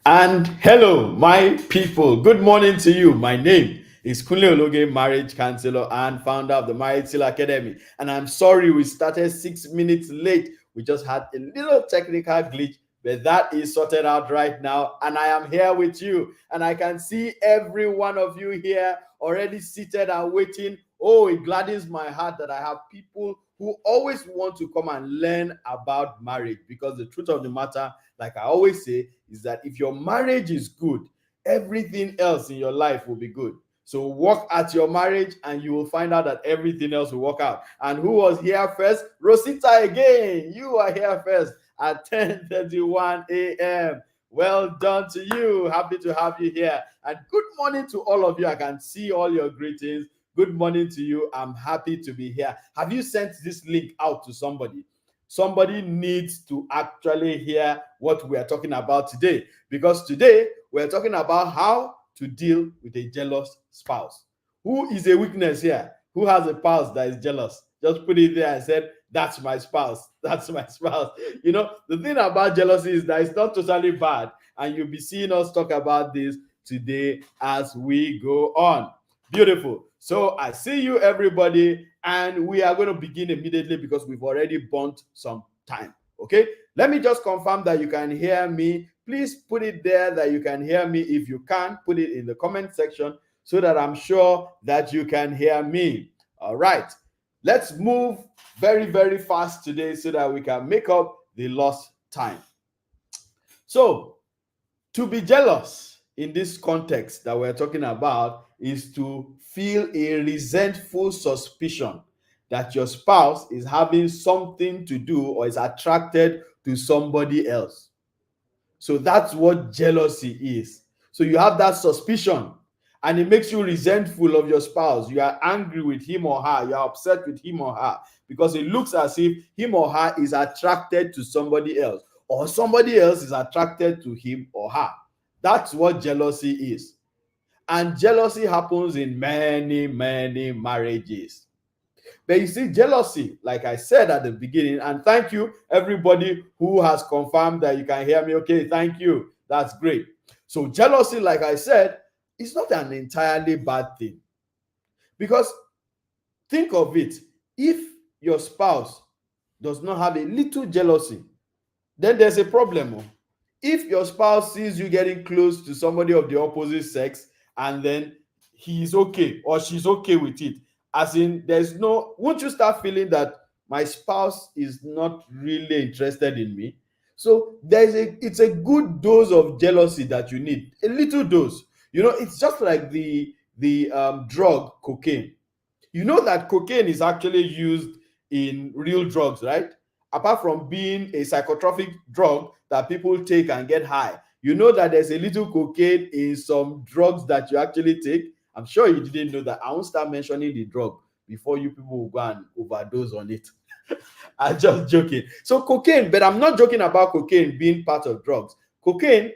And hello, my people. Good morning to you. My name is Kunle Ologe, marriage counselor and founder of the Marriage Seal Academy. And I'm sorry we started 6 minutes late. We just had a little technical glitch, but that is sorted out right now. And I am here with you. And I can see every one of you here already seated and waiting. Oh, it gladdens my heart that I have people who always want to come and learn about marriage, because the truth of the matter, like I always say, is that if your marriage is good, everything else in your life will be good. So work at your marriage and you will find out that everything else will work out. And who was here first? Rosita again. You are here first at 10:31 a.m. Well done to you. Happy to have you here. And good morning to all of you. I can see all your greetings. Good morning to you. I'm happy to be here. Have you sent this link out to somebody? Somebody needs to actually hear what we are talking about today, because today we're talking about how to deal with a jealous spouse. Who is a weakness here? Who has a spouse that is jealous? Just put it there and said, that's my spouse. That's my spouse. You know, the thing about jealousy is that it's not totally bad. And you'll be seeing us talk about this today as we go on. Beautiful. So I see you, everybody, and we are going to begin immediately because we've already burnt some time. Okay, let me just confirm that you can hear me. Please put it there that you can hear me. If you can, put it in the comment section so that I'm sure that you can hear me. All right, let's move very, very fast today so that we can make up the lost time. So, to be jealous in this context that we're talking about is to feel a resentful suspicion that your spouse is having something to do or is attracted to somebody else. So that's what jealousy is. So you have that suspicion and it makes you resentful of your spouse. You are angry with him or her. You are upset with him or her because it looks as if him or her is attracted to somebody else or somebody else is attracted to him or her. That's what jealousy is. And jealousy happens in many, many marriages. But you see, jealousy, like I said at the beginning, and thank you, everybody who has confirmed that you can hear me okay. Thank you. That's great. So, jealousy, like I said, is not an entirely bad thing. Because think of it, if your spouse does not have a little jealousy, then there's a problem. If your spouse sees you getting close to somebody of the opposite sex and then he's okay or she's okay with it, as in there's no, won't you start feeling that my spouse is not really interested in me? So it's a good dose of jealousy that you need, a little dose. You know, it's just like the drug cocaine. You know that cocaine is actually used in real drugs, right? Apart from being a psychotropic drug that people take and get high, you know that there's a little cocaine in some drugs that you actually take. I'm sure you didn't know that. I won't start mentioning the drug before you people will go and overdose on it. I'm just joking. So cocaine, but I'm not joking about cocaine being part of drugs. Cocaine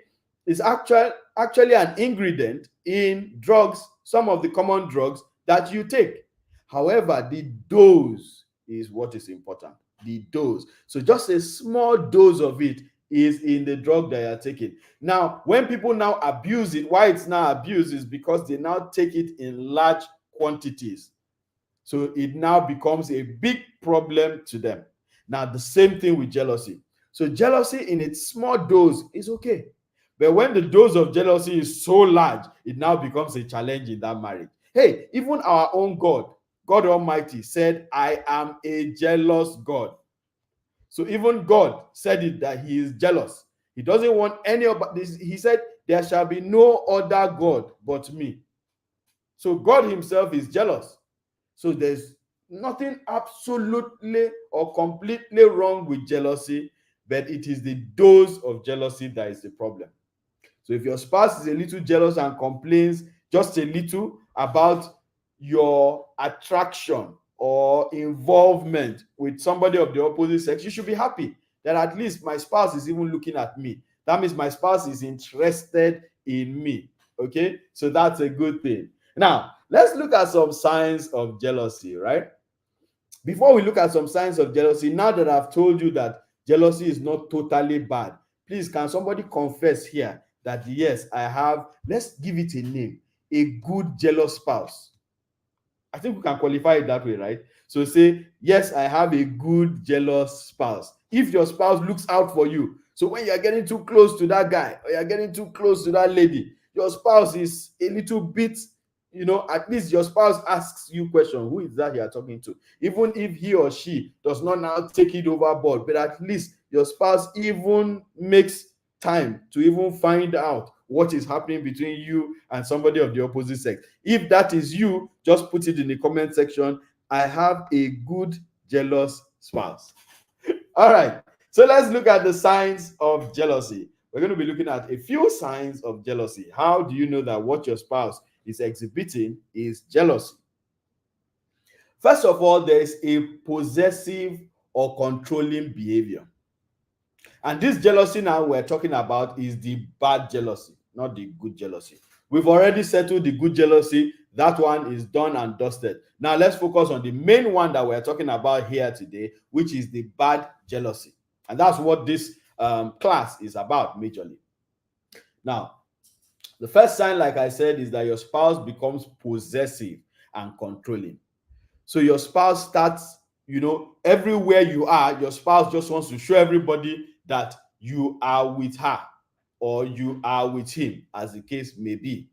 is actually an ingredient in drugs, some of the common drugs that you take. However, the dose is what is important. The dose. So just a small dose of it is in the drug that you're taking. Now, when people now abuse it, why it's now abused is because they now take it in large quantities. So it now becomes a big problem to them. Now, the same thing with jealousy. So jealousy in its small dose is okay. But when the dose of jealousy is so large, it now becomes a challenge in that marriage. Hey, even our own God, God Almighty said, I am a jealous God. So even God said it that he is jealous. He doesn't want any of this. He said, there shall be no other God but me. So God himself is jealous. So there's nothing absolutely or completely wrong with jealousy, but it is the dose of jealousy that is the problem. So if your spouse is a little jealous and complains just a little about your attraction or involvement with somebody of the opposite sex, you should be happy that at least my spouse is even looking at me. That means my spouse is interested in me. Okay, so that's a good thing. Now, let's look at some signs of jealousy, right? Before we look at some signs of jealousy, now that I've told you that jealousy is not totally bad, please, can somebody confess here that yes, I have, let's give it a name, a good jealous spouse. I think we can qualify it that way, right? So say, yes, I have a good jealous spouse. If your spouse looks out for you, so when you're getting too close to that guy or you're getting too close to that lady, your spouse is a little bit, at least your spouse asks you question, who is that you are talking to? Even if he or she does not now take it overboard, but at least your spouse even makes time to even find out what is happening between you and somebody of the opposite sex. If that is you, just put it in the comment section. I have a good jealous spouse. All right. So let's look at the signs of jealousy. We're going to be looking at a few signs of jealousy. How do you know that what your spouse is exhibiting is jealousy? First of all, there is a possessive or controlling behavior. And this jealousy now we're talking about is the bad jealousy, not the good jealousy. We've already settled the good jealousy. That one is done and dusted. Now let's focus on the main one that we're talking about here today, which is the bad jealousy. And that's what this class is about majorly. Now, the first sign, like I said, is that your spouse becomes possessive and controlling. So your spouse starts, everywhere you are, your spouse just wants to show everybody that you are with her or you are with him, as the case may be.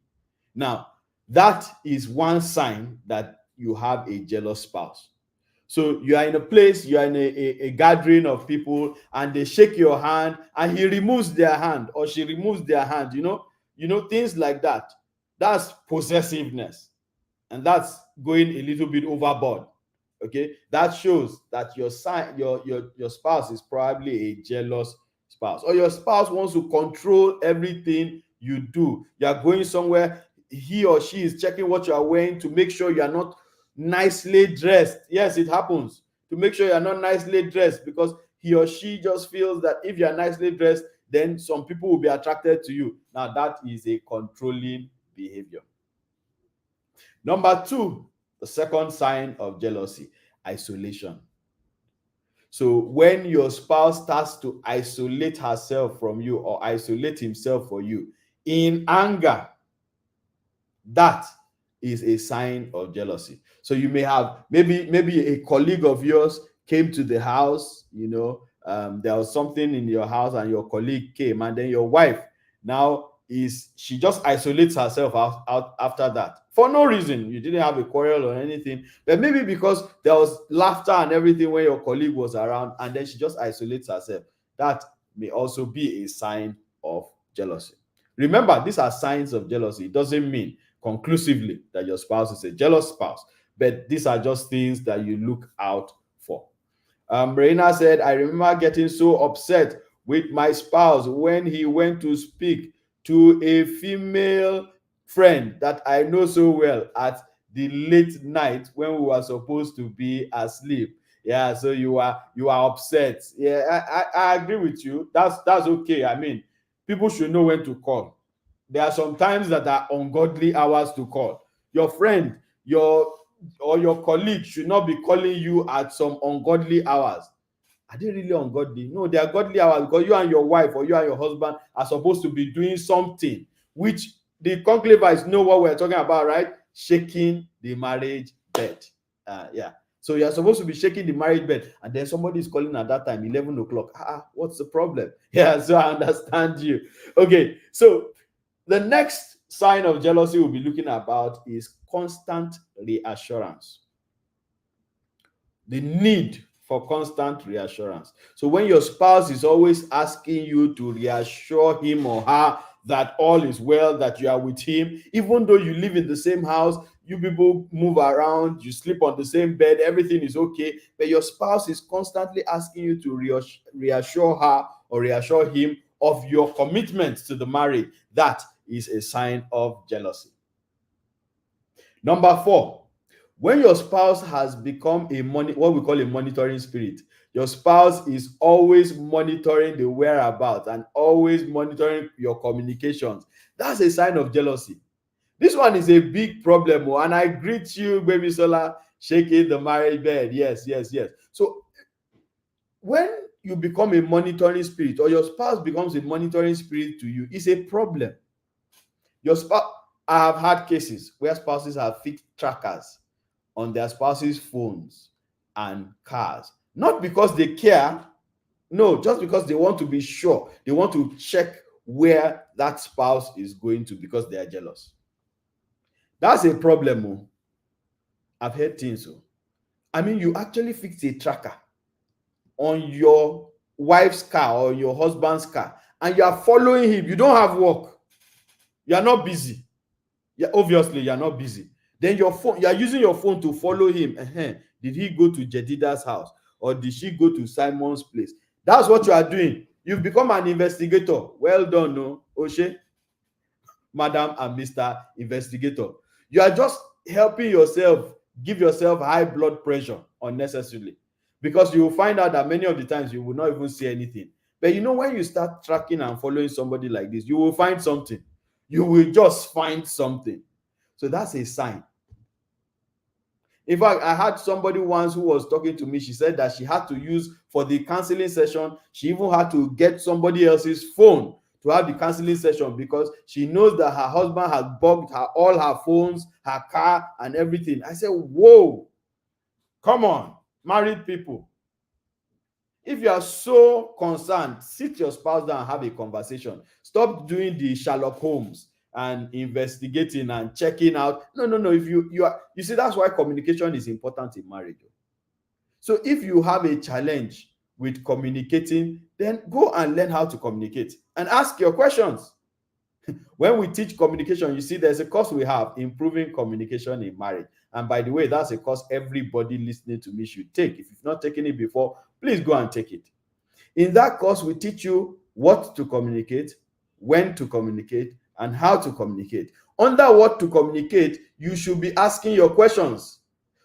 Now, that is one sign that you have a jealous spouse. So you are in a place, you are in a gathering of people, and they shake your hand, and he removes their hand or she removes their hand, things like that. That's possessiveness, and that's going a little bit overboard. Okay, that shows that your spouse is probably a jealous spouse, or your spouse wants to control everything you do. You are going somewhere, he or she is checking what you are wearing to make sure you are not nicely dressed. Yes, it happens, to make sure you are not nicely dressed, because he or she just feels that if you are nicely dressed, then some people will be attracted to you. Now that is a controlling behavior. Number two, the second sign of jealousy, isolation. So when your spouse starts to isolate herself from you or isolate himself for you in anger, that is a sign of jealousy. So you may have maybe a colleague of yours came to the house, there was something in your house and your colleague came, and then your wife now she just isolates herself out after that for no reason. You didn't have a quarrel or anything, but maybe because there was laughter and everything when your colleague was around, and then she just isolates herself. That may also be a sign of jealousy. Remember, these are signs of jealousy. It doesn't mean conclusively that your spouse is a jealous spouse, but these are just things that you look out for. Reina said, I remember getting so upset with my spouse when he went to speak to a female friend that I know so well at the late night when we were supposed to be asleep. Yeah, so you are upset. Yeah, I agree with you. That's okay. I mean, people should know when to call. There are some times that are ungodly hours to call. Your friend, your colleague should not be calling you at some ungodly hours. Are they really ungodly? No, they are godly hours, because you and your wife or you and your husband are supposed to be doing something, which the conclavites know what we're talking about, right? Shaking the marriage bed. Yeah. So you're supposed to be shaking the marriage bed, and then somebody is calling at that time, 11 o'clock. What's the problem? Yeah, so I understand you. Okay, so the next sign of jealousy we'll be looking about is constant reassurance. The need for constant reassurance. So when your spouse is always asking you to reassure him or her that all is well, that you are with him, even though you live in the same house, you people move around, you sleep on the same bed, everything is okay, but your spouse is constantly asking you to reassure her or reassure him of your commitment to the marriage, that is a sign of jealousy. Number four, when your spouse has become what we call a monitoring spirit, your spouse is always monitoring the whereabouts and always monitoring your communications, that's a sign of jealousy. This one is a big problem, and I greet you, Gbemisola, shaking the marriage bed. Yes. So when you become a monitoring spirit, or your spouse becomes a monitoring spirit to you, it's a problem. Your spouse, I have had cases where spouses have fixed trackers on their spouses' phones and cars, not because they care, no, just because they want to be sure. They want to check where that spouse is going to because they are jealous. That's a problem. Oh. I've heard things. So, I mean, you actually fix a tracker on your wife's car or your husband's car, and you are following him. You don't have work. You are not busy. Yeah, obviously, you are not busy. Then your phone, you are using your phone to follow him. Did he go to Jedida's house, or did she go to Simon's place? That's what you are doing. You've become an investigator. Well done, no, Oshe, Madam and Mr. Investigator. You are just helping yourself give yourself high blood pressure unnecessarily, because you will find out that many of the times you will not even see anything. But you know, when you start tracking and following somebody like this, you will find something. You will just find something. So that's a sign. In fact, I had somebody once who was talking to me. She said that she had to use, for the counseling session, she even had to get somebody else's phone to have the counseling session, because she knows that her husband has bugged her, all her phones, her car, and everything. I said, whoa, come on, married people. If you are so concerned, sit your spouse down and have a conversation. Stop doing the Sherlock Holmes and investigating and checking out. No. If you see, that's why communication is important in marriage. So if you have a challenge with communicating, then go and learn how to communicate and ask your questions. When we teach communication, you see, there's a course we have, improving communication in marriage. And by the way, that's a course everybody listening to me should take. If you've not taken it before, please go and take it. In that course, we teach you what to communicate, when to communicate, and how to communicate. Under what to communicate, you should be asking your questions.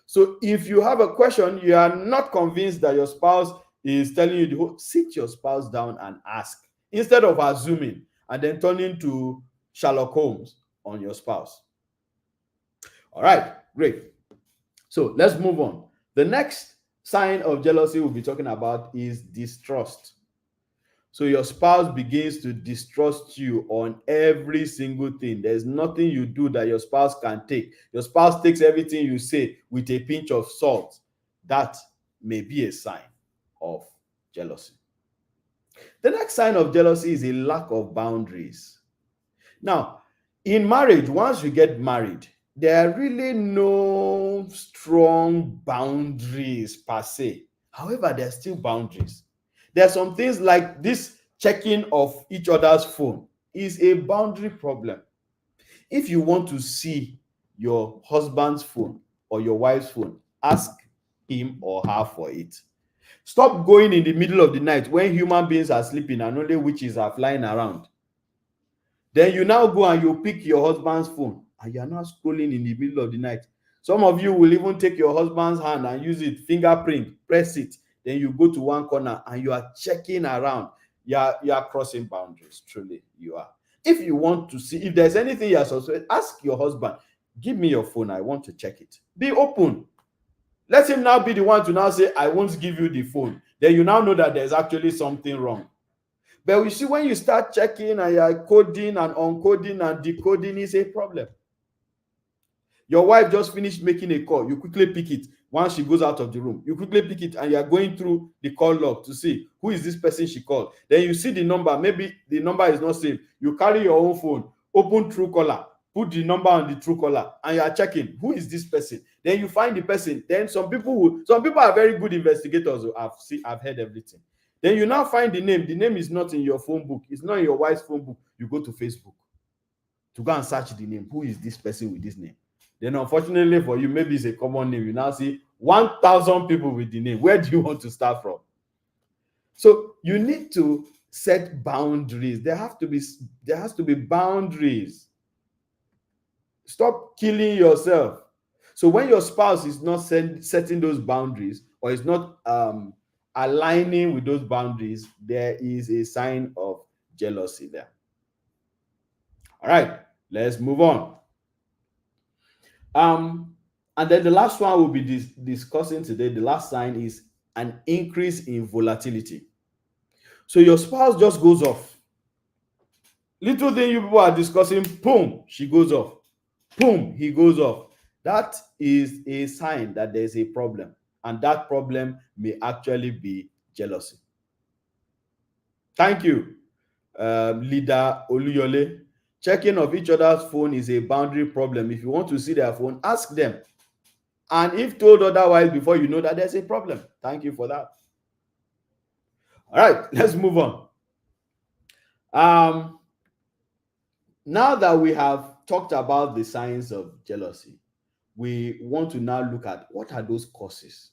So if you have a question, you are not convinced that your spouse is telling you the whole, sit your spouse down and ask, instead of assuming and then turning to Sherlock Holmes on your spouse. All right, great. So let's move on. The next sign of jealousy we'll be talking about is distrust. So your spouse begins to distrust you on every single thing. There's nothing you do that your spouse can take. Your spouse takes everything you say with a pinch of salt. That may be a sign of jealousy. The next sign of jealousy is a lack of boundaries. Now, in marriage, once you get married, there are really no strong boundaries per se. However, there are still boundaries. There are some things like this checking of each other's phone is a boundary problem. If you want to see your husband's phone or your wife's phone, ask him or her for it. Stop going in the middle of the night when human beings are sleeping and only witches are flying around. Then you now go and you pick your husband's phone and you are now scrolling in the middle of the night. Some of you will even take your husband's hand and use it, fingerprint, press it. Then you go to one corner and you are checking around. You are crossing boundaries. Truly, you are. If you want to see, if there's anything you are suspecting, ask your husband, give me your phone. I want to check it. Be open. Let him now be the one to now say, I won't give you the phone. Then you now know that there's actually something wrong. But you see, when you start checking and you're coding and uncoding and decoding, is a problem. Your wife just finished making a call. You quickly pick it once she goes out of the room. You quickly pick it and you're going through the call log to see who is this person she called. Then you see the number. Maybe the number is not saved. You carry your own phone, open Truecaller, put the number on the Truecaller, and you are checking who is this person. Then you find the person. Then some people are very good investigators. I've heard everything. Then you now find the name. The name is not in your phone book. It's not in your wife's phone book. You go to Facebook to go and search the name. Who is this person with this name? Then unfortunately for you, maybe it's a common name. You now see 1,000 people with the name. Where do you want to start from? So you need to set boundaries. There has to be boundaries. Stop killing yourself. So when your spouse is not setting those boundaries or is not aligning with those boundaries, there is a sign of jealousy there. All right, let's move on. And then the last one we'll be discussing today, the last sign is an increase in volatility. So your spouse just goes off. Little thing you people are discussing, boom, she goes off. Boom, he goes off. That is a sign that there's a problem. And that problem may actually be jealousy. Thank you, leader Oluyole. Checking of each other's phone is a boundary problem. If you want to see their phone, ask them. And if told otherwise before you know that there's a problem. Thank you for that. All right, let's move on. Now that we have talked about the signs of jealousy, we want to now look at what are those causes?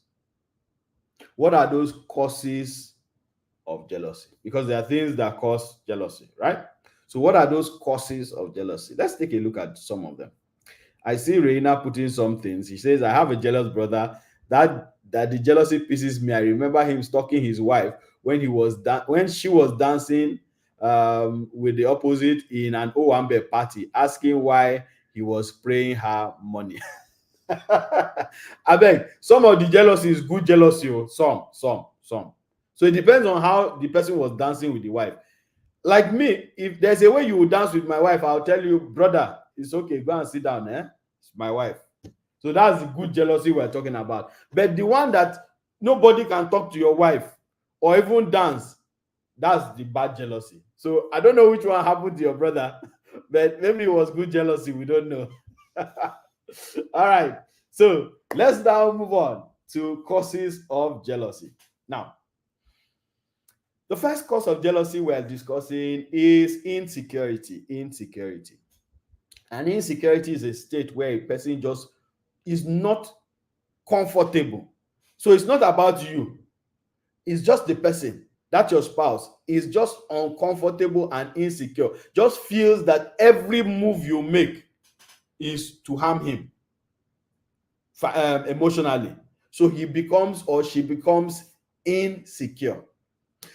What are those causes of jealousy? Because there are things that cause jealousy, right? So, what are those causes of jealousy? Let's take a look at some of them. I see Reina putting some things. He says, I have a jealous brother. That the jealousy pisses me. I remember him stalking his wife when when she was dancing with the opposite in an Owambe party, asking why he was spraying her money. I beg, some of the jealousy is good jealousy, some. So it depends on how the person was dancing with the wife. Like me, if there's a way you will dance with my wife, I'll tell you, brother, it's okay, go and sit down, it's my wife. So that's the good jealousy we're talking about. But the one that nobody can talk to your wife or even dance, that's the bad jealousy. So I don't know which one happened to your brother, but maybe it was good jealousy, we don't know. All right, so let's now move on to causes of jealousy. Now, the first cause of jealousy we're discussing is insecurity. And insecurity is a state where a person just is not comfortable. So it's not about you, it's just the person. That your spouse is just uncomfortable and insecure, just feels that every move you make is to harm him emotionally. So he becomes or she becomes insecure.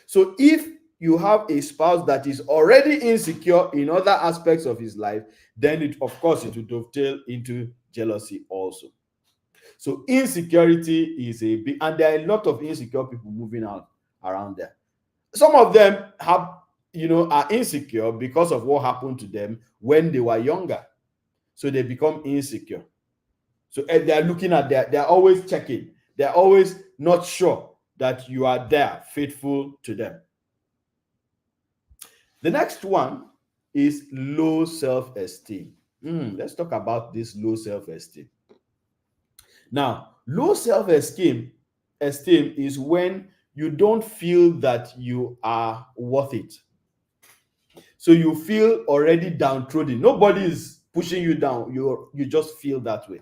So if you have a spouse that is already insecure in other aspects of his life, then of course it will dovetail into jealousy also. So insecurity is a big, and there are a lot of insecure people moving out around there. Some of them are insecure because of what happened to them when they were younger. So they become insecure. So they're looking at they're always checking. They're always not sure that you are there, faithful to them. The next one is low self-esteem. Let's talk about this low self-esteem. Now, low self-esteem is when you don't feel that you are worth it. So you feel already downtrodden. Nobody is pushing you down. You just feel that way.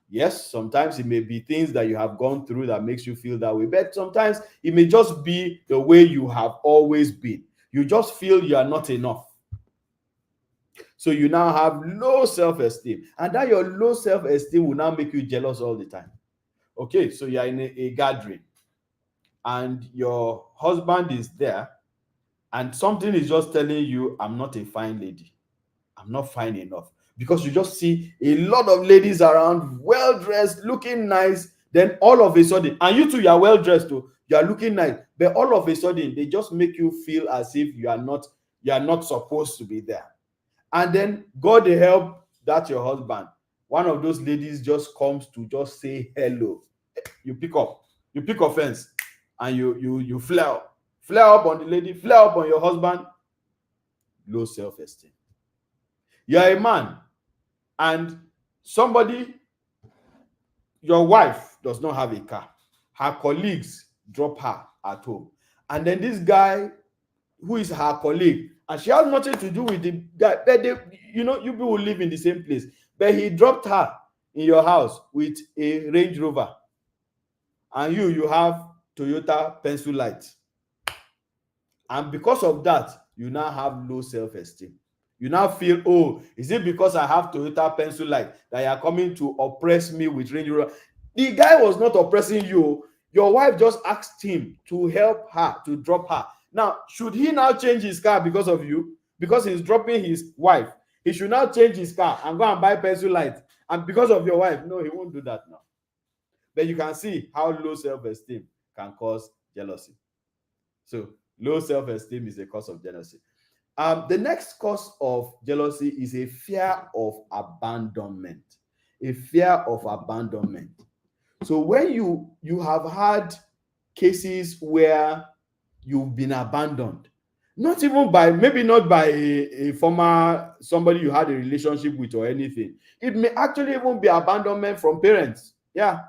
Yes, sometimes it may be things that you have gone through that makes you feel that way, but sometimes it may just be the way you have always been. You just feel you are not enough. So you now have low self-esteem, and that your low self-esteem will now make you jealous all the time. Okay, so you're in a gathering and your husband is there and something is just telling you, I'm not a fine lady, I'm not fine enough, because you just see a lot of ladies around, well dressed, looking nice. Then all of a sudden, and you too, you are well dressed too, you are looking nice, but all of a sudden they just make you feel as if you are not supposed to be there. And then God help that your husband, one of those ladies just comes to just say hello. You pick offense, and you flare up on the lady, flare up on your husband. Low self-esteem. You're a man and your wife does not have a car. Her colleagues drop her at home. And then this guy, who is her colleague, and she has nothing to do with the guy, but you people live in the same place. But he dropped her in your house with a Range Rover. And you have Toyota Pencil Light. And because of that, you now have low self-esteem. You now feel, oh, is it because I have Toyota Pencil Light that you are coming to oppress me with Range Rover? The guy was not oppressing you. Your wife just asked him to help her, to drop her. Now, should he now change his car because of you? Because he's dropping his wife. He should now change his car and go and buy Pencil Light. And because of your wife, no, he won't do that now. But you can see how low self-esteem can cause jealousy. So Low self-esteem is a cause of jealousy. The next cause of jealousy is a fear of abandonment. A fear of abandonment. So when you have had cases where you've been abandoned, not even by, maybe not by a former somebody you had a relationship with or anything. It may actually even be abandonment from parents. Yeah,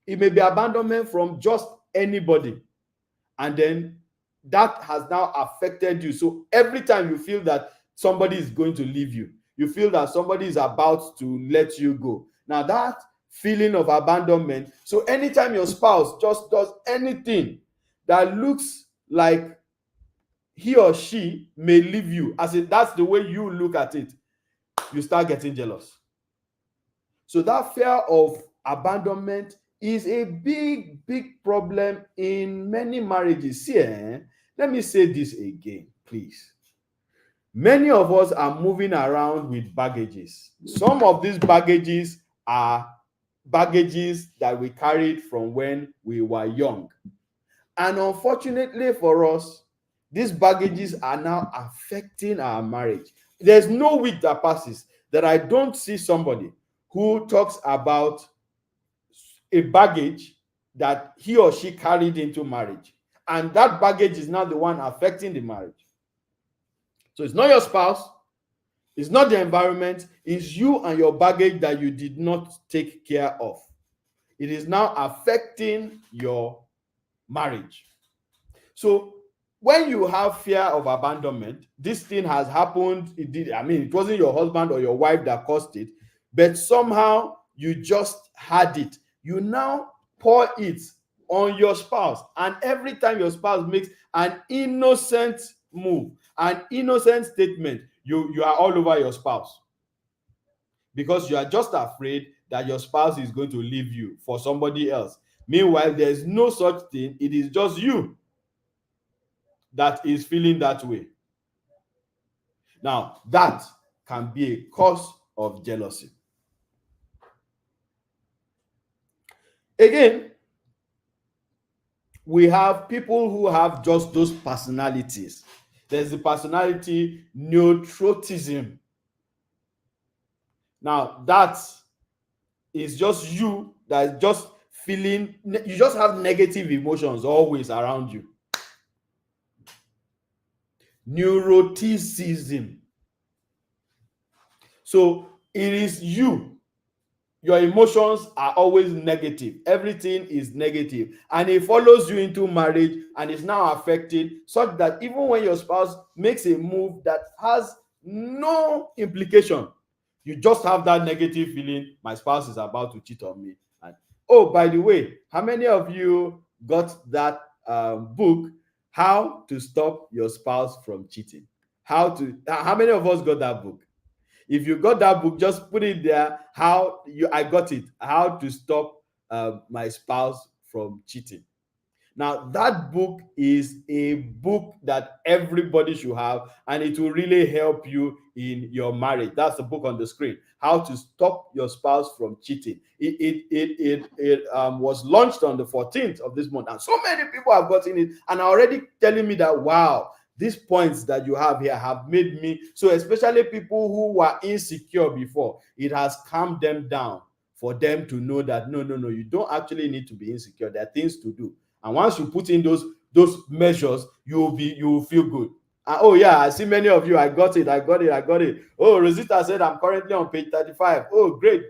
it may be abandonment from just anybody, and then that has now affected you. So every time you feel that somebody is going to leave you, you feel that somebody is about to let you go. Now that feeling of abandonment, so anytime your spouse just does anything that looks like he or she may leave you, as if that's the way you look at it, you start getting jealous. So that fear of abandonment is a big problem in many marriages. See, let me say this again, please. Many of us are moving around with baggages. Some of these baggages are baggages that we carried from when we were young. And unfortunately for us, these baggages are now affecting our marriage. There's no week that passes that I don't see somebody who talks about a baggage that he or she carried into marriage. And that baggage is now the one affecting the marriage. So it's not your spouse, it's not the environment, it's you and your baggage that you did not take care of. It is now affecting your marriage. So when you have fear of abandonment, this thing has happened. It wasn't your husband or your wife that caused it, but somehow you just had it. You now pour it on your spouse, and every time your spouse makes an innocent move, an innocent statement, you are all over your spouse, because you are just afraid that your spouse is going to leave you for somebody else. Meanwhile, there's no such thing. It is just you that is feeling that way. Now, that can be a cause of jealousy. Again, we have people who have just those personalities. There's the personality neuroticism. Now, that is just you that is just feeling, you just have negative emotions always around you. Neuroticism. So it is you. Your emotions are always negative. Everything is negative. And it follows you into marriage and is now affected, such that even when your spouse makes a move that has no implication, you just have that negative feeling, my spouse is about to cheat on me. And oh, by the way, how many of you got that book, How to Stop Your Spouse from Cheating? How many of us got that book? If you got that book, just put it there. I got it. How to Stop My Spouse from Cheating. Now, that book is a book that everybody should have, and it will really help you in your marriage. That's the book on the screen. How to Stop Your Spouse from Cheating. It was launched on the 14th of this month, and so many people have gotten it and are already telling me that, wow, these points that you have here have made me so, especially people who were insecure before, it has calmed them down for them to know that no, you don't actually need to be insecure. There are things to do. And once you put in those measures, you will feel good. Oh yeah, I see many of you. I got it. Oh, Rosita said I'm currently on page 35. Oh, great.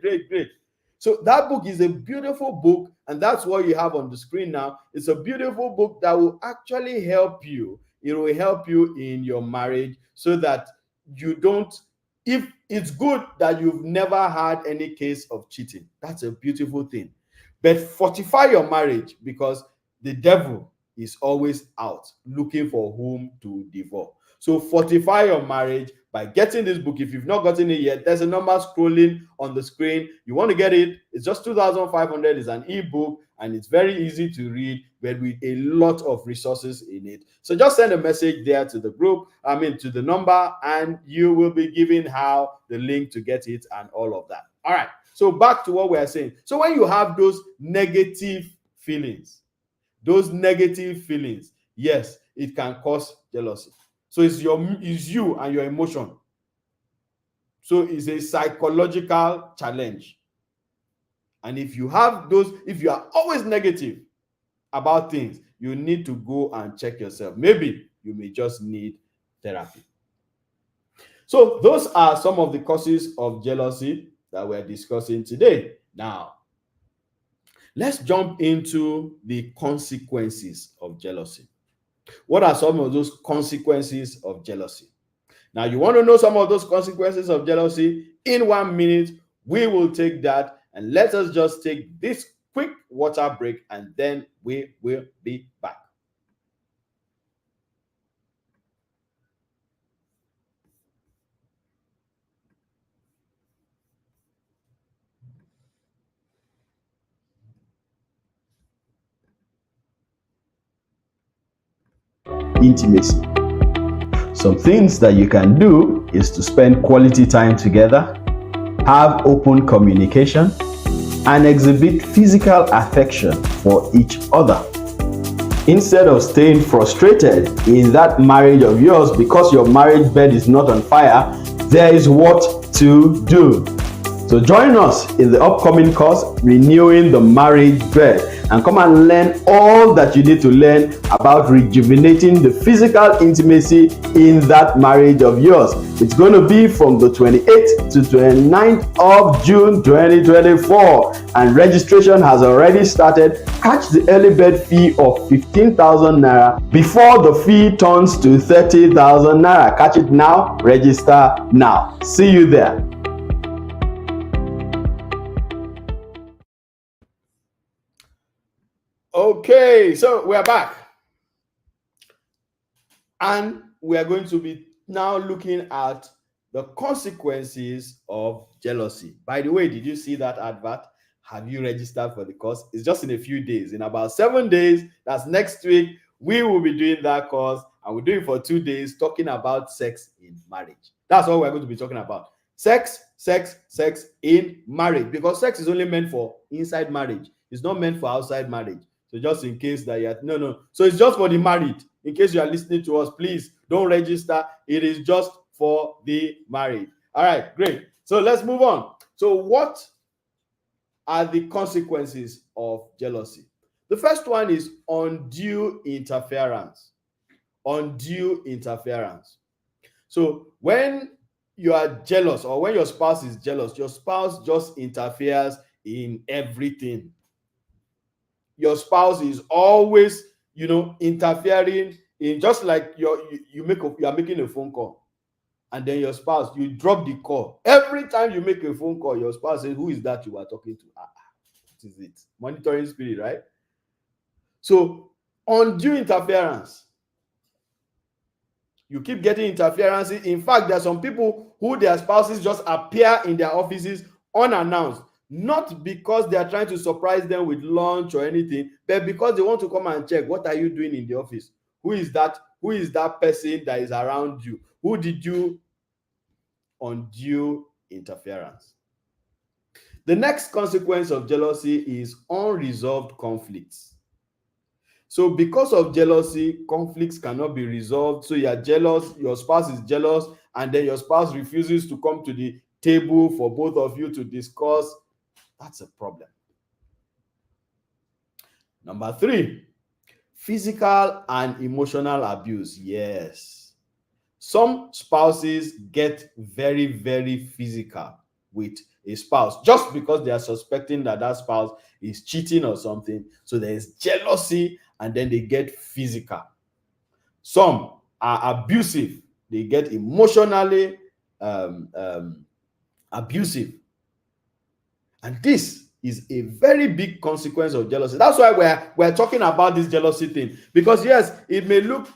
So that book is a beautiful book, and that's what you have on the screen now. It's a beautiful book that will actually help you. It will help you in your marriage, so that you don't, if it's good that you've never had any case of cheating. That's a beautiful thing. But fortify your marriage, because the devil is always out looking for whom to devour. So fortify your marriage by getting this book. If you've not gotten it yet, there's a number scrolling on the screen. You want to get it, it's just 2,500. It's an ebook and it's very easy to read, but with a lot of resources in it. So just send a message there to the group, to the number, and you will be given the link to get it and all of that. All right. So back to what we're saying. So when you have those negative feelings, yes, it can cause jealousy. So it's you and your emotion. So it's a psychological challenge. And if you have those, if you are always negative about things, you need to go and check yourself. Maybe you may just need therapy. So those are some of the causes of jealousy that we're discussing today. Now, let's jump into the consequences of jealousy. What are some of those consequences of jealousy? Now, you want to know some of those consequences of jealousy? In 1 minute, we will take that, and let us just take this quick water break, and then we will be back. Intimacy. Some things that you can do is to spend quality time together, have open communication, and exhibit physical affection for each other. Instead of staying frustrated in that marriage of yours because your marriage bed is not on fire, there is what to do. So join us in the upcoming course, Renewing the Marriage Bed, and come and learn all that you need to learn about rejuvenating the physical intimacy in that marriage of yours. It's going to be from the 28th to 29th of June 2024, and registration has already started. Catch the early bird fee of 15,000 naira before the fee turns to 30,000 naira. Catch it now, register now. See you there. Okay, so we're back, and we are going to be now looking at the consequences of jealousy. By the way, did you see that advert? Have you registered for the course? It's just in a few days. In about 7 days, that's next week, we will be doing that course, and we're doing it for 2 days, talking about sex in marriage. That's what we're going to be talking about. Sex in marriage, because sex is only meant for inside marriage. It's not meant for outside marriage. So just in case that you're no. So it's just for the married. In case you are listening to us, please don't register. It is just for the married. All right, great. So let's move on. So what are the consequences of jealousy? The first one is undue interference. Undue interference. So when you are jealous, or when your spouse is jealous, your spouse just interferes in everything. Your spouse is always, interfering in, just like you are making a phone call, and then your spouse, you drop the call. Every time you make a phone call, your spouse says, "Who is that you are talking to?" What is it? Monitoring spirit, right? So undue interference. You keep getting interferences. In fact, there are some people who their spouses just appear in their offices unannounced. Not because they are trying to surprise them with lunch or anything, but because they want to come and check, what are you doing in the office? Who is that? Who is that person that is around you? Who did you? Undue interference. The next consequence of jealousy is unresolved conflicts. So because of jealousy, conflicts cannot be resolved. So you are jealous, your spouse is jealous, and then your spouse refuses to come to the table for both of you to discuss. That's a problem. Number 3, physical and emotional abuse. Yes. Some spouses get very, very physical with a spouse just because they are suspecting that that spouse is cheating or something. So there is jealousy, and then they get physical. Some are abusive. They get emotionally abusive. And this is a very big consequence of jealousy. That's why we're talking about this jealousy thing. Because yes, it may look,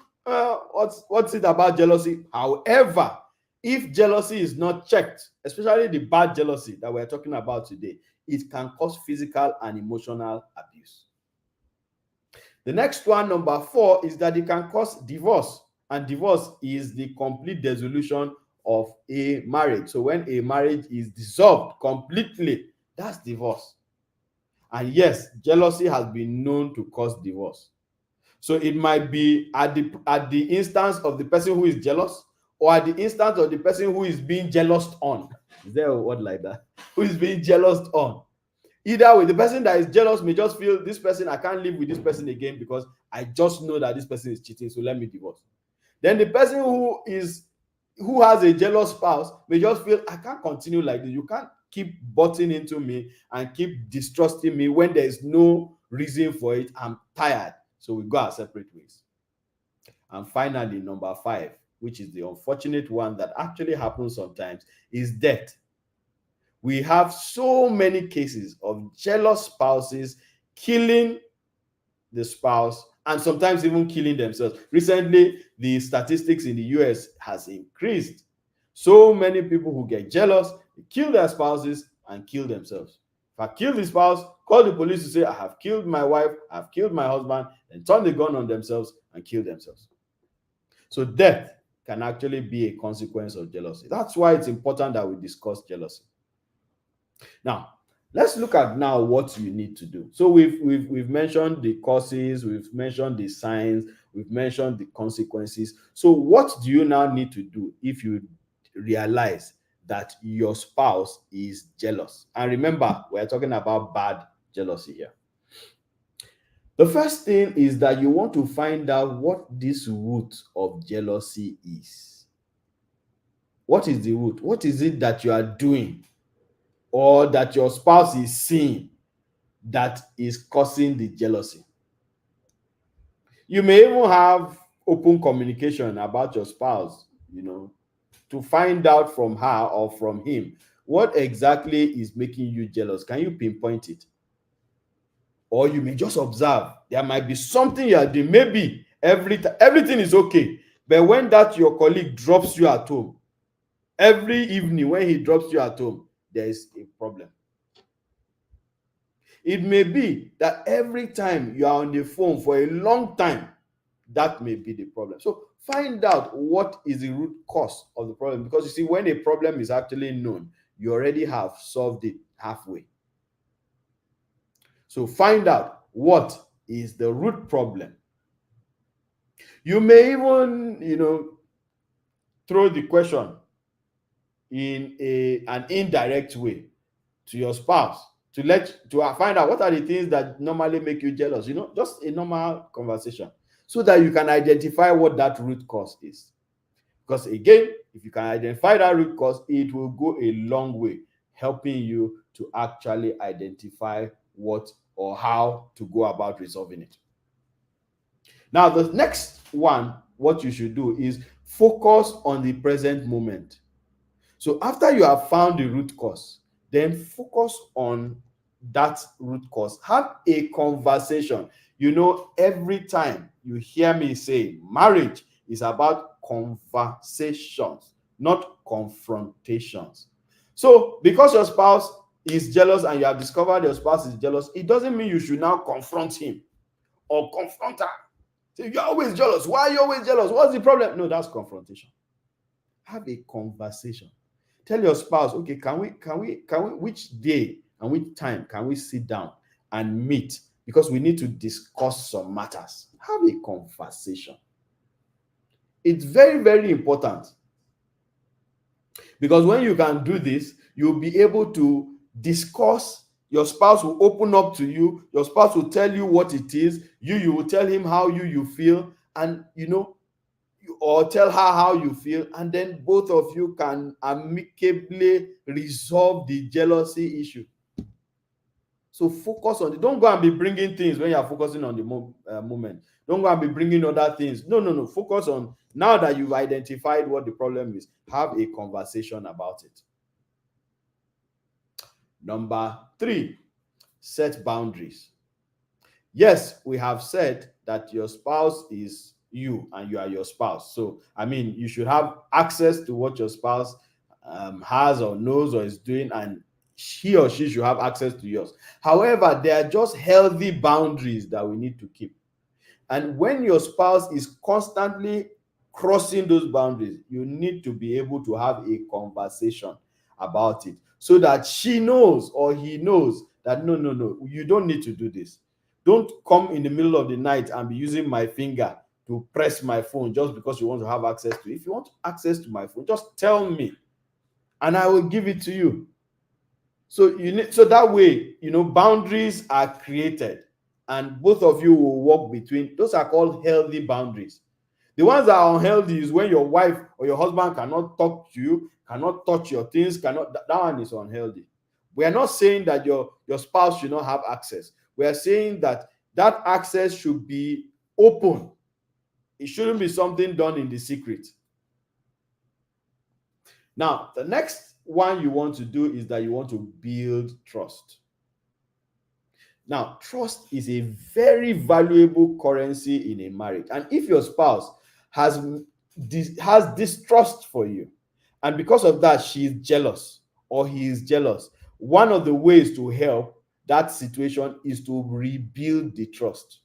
what's it about jealousy? However, if jealousy is not checked, especially the bad jealousy that we're talking about today, it can cause physical and emotional abuse. The next one, number 4, is that it can cause divorce. And divorce is the complete dissolution of a marriage. So when a marriage is dissolved completely, that's divorce. And yes, jealousy has been known to cause divorce. So it might be at the instance of the person who is jealous, or at the instance of the person who is being jealous on. Is there a word like that? Who is being jealous on? Either way, the person that is jealous may just feel, this person, I can't live with this person again because I just know that this person is cheating, so let me divorce. Then the person who has a jealous spouse may just feel, I can't continue like this. You can't keep butting into me and keep distrusting me when there is no reason for it. I'm tired. So we go our separate ways. And finally, number 5, which is the unfortunate one that actually happens sometimes, is death. We have so many cases of jealous spouses killing the spouse and sometimes even killing themselves. Recently, the statistics in the US has increased. So many people who get jealous, they kill their spouses and kill themselves. If I kill the spouse, call the police to say, I have killed my wife, I've killed my husband, and turn the gun on themselves and kill themselves. So death can actually be a consequence of jealousy. That's why it's important that we discuss jealousy. Now, let's look at now what you need to do. So we've mentioned the causes, we've mentioned the signs, we've mentioned the consequences. So what do you now need to do if you realize that your spouse is jealous? And remember, we're talking about bad jealousy here. The first thing is that you want to find out what this root of jealousy is. What is the root? What is it that you are doing or that your spouse is seeing that is causing the jealousy? You may even have open communication about your spouse, to find out from her or from him what exactly is making you jealous. Can you pinpoint it? Or you may just observe there might be something you are doing. Maybe everything is okay, but when that your colleague drops you at home, every evening when he drops you at home, there is a problem. It may be that every time you are on the phone for a long time, that may be the problem. So find out what is the root cause of the problem, because you see, when a problem is actually known, you already have solved it halfway. So find out what is the root problem. You may even, throw the question in an indirect way to your spouse to find out what are the things that normally make you jealous. Just a normal conversation, so that you can identify what that root cause is. Because again, if you can identify that root cause, it will go a long way helping you to actually identify what or how to go about resolving it. Now, the next one, what you should do is focus on the present moment. So after you have found the root cause, then focus on that root cause. Have a conversation. Every time you hear me say marriage is about conversations, not confrontations. So because your spouse is jealous and you have discovered your spouse is jealous, it doesn't mean you should now confront him or confront her. Say, you're always jealous. Why are you always jealous? What's the problem? No, that's confrontation. Have a conversation. Tell your spouse, okay, can we, which day and which time can we sit down and meet? Because we need to discuss some matters. Have a conversation. It's very, very important. Because when you can do this, you'll be able to discuss. Your spouse will open up to you. Your spouse will tell you what it is. You will tell him how you feel, and or tell her how you feel, and then both of you can amicably resolve the jealousy issue. So focus on it. Don't go and be bringing things when you are focusing on the moment. Don't go and be bringing other things. No. Focus on, now that you've identified what the problem is, have a conversation about it. Number 3, set boundaries. Yes, we have said that your spouse is you and you are your spouse. So, you should have access to what your spouse has or knows or is doing, and he or she should have access to yours. However, there are just healthy boundaries that we need to keep. And when your spouse is constantly crossing those boundaries, you need to be able to have a conversation about it, so that she knows or he knows that no, you don't need to do this. Don't come in the middle of the night and be using my finger to press my phone just because you want to have access to it. If you want access to my phone, just tell me and I will give it to you. So so that way, boundaries are created and both of you will walk between. Those are called healthy boundaries. The ones that are unhealthy is when your wife or your husband cannot talk to you, cannot touch your things, cannot. That one is unhealthy. We are not saying that your spouse should not have access. We are saying that that access should be open. It shouldn't be something done in the secret. Now, the next one you want to do is that you want to build trust. Now, trust is a very valuable currency in a marriage. And if your spouse has has distrust for you, and because of that, she is jealous or he is jealous, one of the ways to help that situation is to rebuild the trust.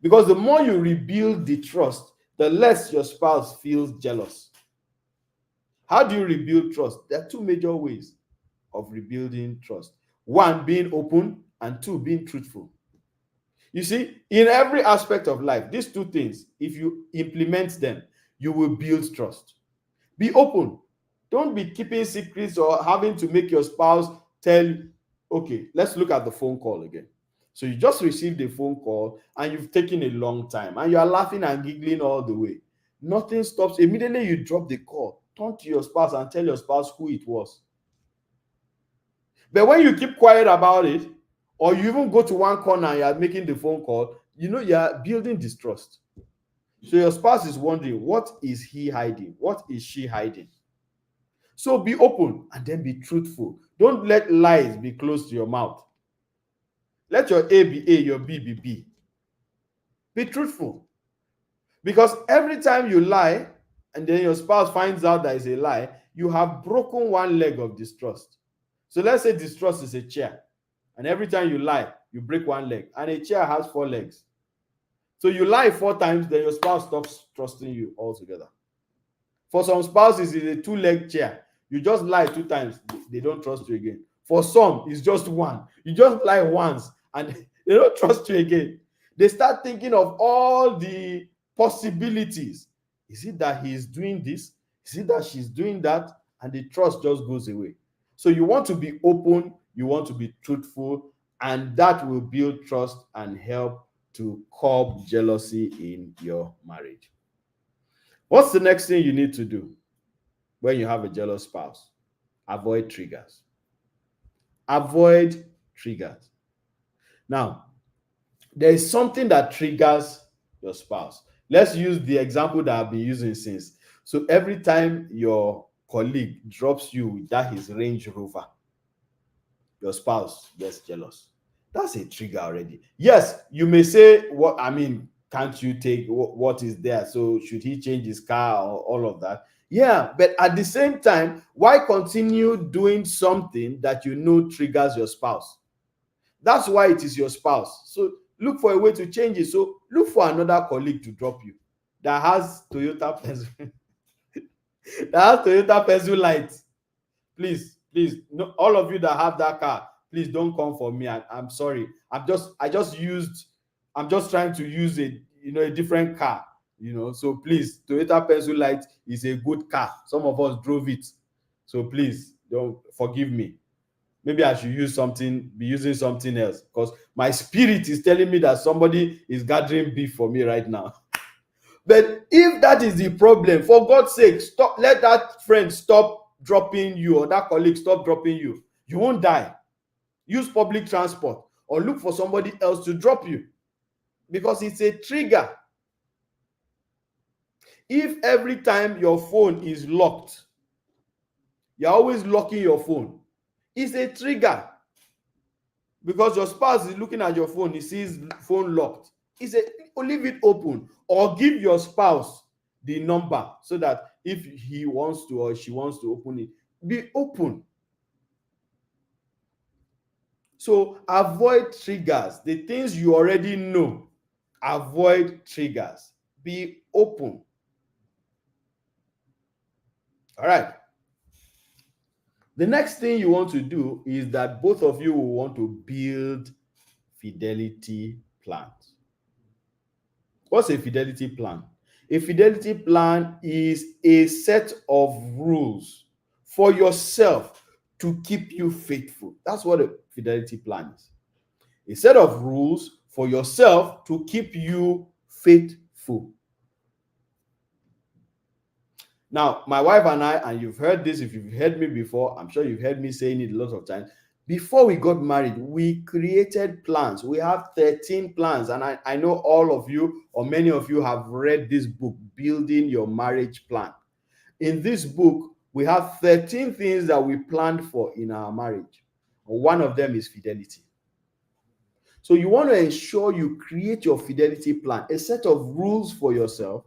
Because the more you rebuild the trust, the less your spouse feels jealous. How do you rebuild trust? There are two major ways of rebuilding trust. One, being open, and two, being truthful. You see, in every aspect of life, these two things, if you implement them, you will build trust. Be open. Don't be keeping secrets or having to make your spouse tell you. Okay, let's look at the phone call again. So you just received a phone call and you've taken a long time and you are laughing and giggling all the way. Nothing stops. Immediately you drop the call, turn to your spouse and tell your spouse who it was. But when you keep quiet about it, or you even go to one corner and you're making the phone call, you're building distrust. So your spouse is wondering, what is he hiding? What is she hiding? So be open and then be truthful. Don't let lies be close to your mouth. Let your A be A, your B be B. Be truthful. Because every time you lie and then your spouse finds out that it's a lie, you have broken one leg of distrust. So let's say distrust is a chair. And every time you lie, you break one leg. And a chair has 4 legs. So you lie 4 times, then your spouse stops trusting you altogether. For some spouses, it's a 2-leg chair. You just lie 2 times, they don't trust you again. For some, it's just one. You just lie once and they don't trust you again. They start thinking of all the possibilities. Is it that he is doing this? Is it that she's doing that? And the trust just goes away. So you want to be open, you want to be truthful, and that will build trust and help to curb jealousy in your marriage. What's the next thing you need to do when you have a jealous spouse? Avoid triggers. Avoid triggers. Now, there is something that triggers your spouse. Let's use the example that I've been using since. So every time your colleague drops you with that his Range Rover, your spouse gets jealous. That's a trigger already. Yes, you may say, "What I mean, can't you take what is there? So should he change his car or all of that?" Yeah, but at the same time, why continue doing something that you know triggers your spouse? That's why it is your spouse. So look for a way to change it. So look for another colleague to drop you that has Toyota pencil, that has Toyota pencil lights. Please, no, all of you that have that car, please don't come for me. I'm sorry. I'm just trying to use a different car. So please, Toyota Pencil Light is a good car. Some of us drove it. So please don't forgive me. Maybe I should be using something else because my spirit is telling me that somebody is gathering beef for me right now. But if that is the problem, for God's sake, stop. Let that friend stop dropping you or that colleague stop dropping you. You won't die. Use public transport or look for somebody else to drop you because it's a trigger. If every time your phone is locked, you're always locking your phone, it's a trigger because your spouse is looking at your phone, he sees phone locked. Leave it open or give your spouse the number so that if he wants to or she wants to open it, be open. So avoid triggers. The things you already know, avoid triggers. Be open. All right. The next thing you want to do is that both of you will want to build fidelity plans. What's a fidelity plan? A fidelity plan is a set of rules for yourself to keep you faithful. That's what a fidelity plan is. A set of rules for yourself to keep you faithful. Now, my wife and I, and you've heard this, if you've heard me before, I'm sure you've heard me saying it a lot of times. Before we got married, we created plans. We have 13 plans, and I know all of you or many of you have read this book, Building Your Marriage Plan. In this book, we have 13 things that we planned for in our marriage. One of them is fidelity. So you want to ensure you create your fidelity plan, a set of rules for yourself,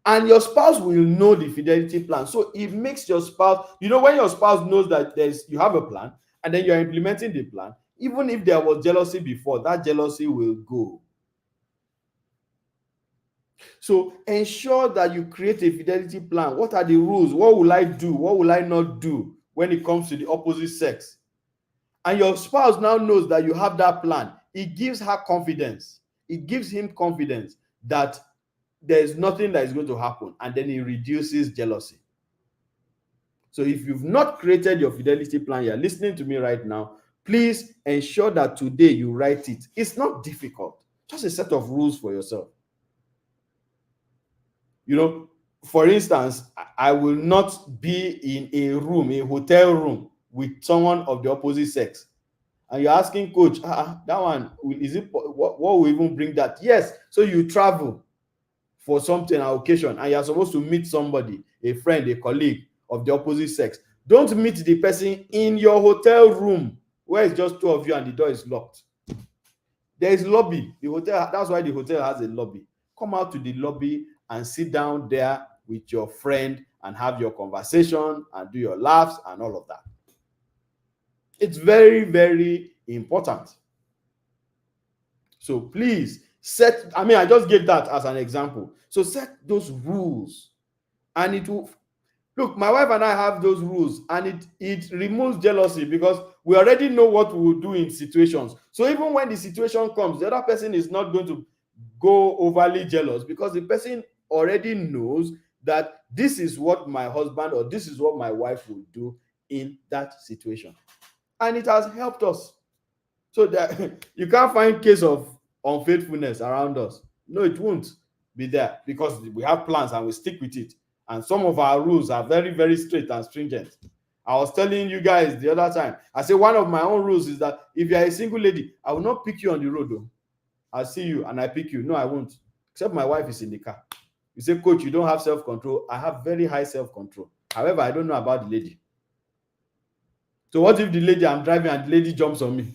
and your spouse will know the fidelity plan. So it makes your spouse, when your spouse knows that you have a plan and then you're implementing the plan, even if there was jealousy before, that jealousy will go. So ensure that you create a fidelity plan. What are the rules? What will I do? What will I not do when it comes to the opposite sex? And your spouse now knows that you have that plan. It gives her confidence. It gives him confidence that there's nothing that is going to happen, and then it reduces jealousy. So if you've not created your fidelity plan, you're listening to me right now, please ensure that today you write it. It's not difficult. Just a set of rules for yourself. For instance, I will not be in a hotel room with someone of the opposite sex. And you're asking, coach, that one, is it, what will even bring that? Yes. So you travel for something, an occasion, and you're supposed to meet somebody, a friend, a colleague of the opposite sex. Don't meet the person in your hotel room where it's just two of you and the door is locked. There is lobby. The hotel, that's why the hotel has a lobby. Come out to the lobby and sit down there with your friend and have your conversation and do your laughs and all of that. It's very, very important. So please I just gave that as an example. So set those rules, and it will, look, my wife and I have those rules, and it removes jealousy because we already know what we will do in situations. So even when the situation comes, the other person is not going to go overly jealous because the person already knows that this is what my husband or this is what my wife will do in that situation. And it has helped us. So that you can't find case of unfaithfulness around us. No, it won't be there because we have plans and we stick with it. And some of our rules are very, very straight and stringent. I was telling you guys the other time, I say one of my own rules is that if you're a single lady, I will not pick you on the road though. I'll see you and I pick you. No, I won't. Except my wife is in the car. You say, coach, you don't have self-control. I have very high self-control. However, I don't know about the lady. So what if the lady I'm driving and the lady jumps on me?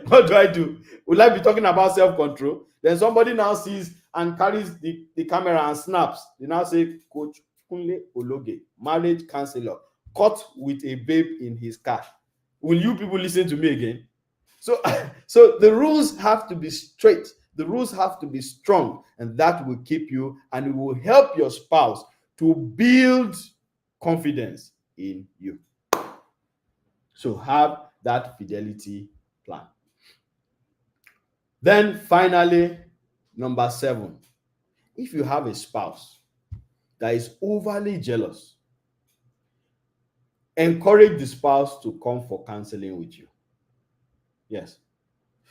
What do I do? Will I be talking about self-control? Then somebody now sees and carries the camera and snaps. They now say, Coach Kunle Ologe, marriage counselor, caught with a babe in his car. Will you people listen to me again? So the rules have to be straight. The rules have to be strong, and that will keep you, and it will help your spouse to build confidence in you. So have that fidelity plan. Then finally, number 7, if you have a spouse that is overly jealous, encourage the spouse to come for counseling with you. Yes.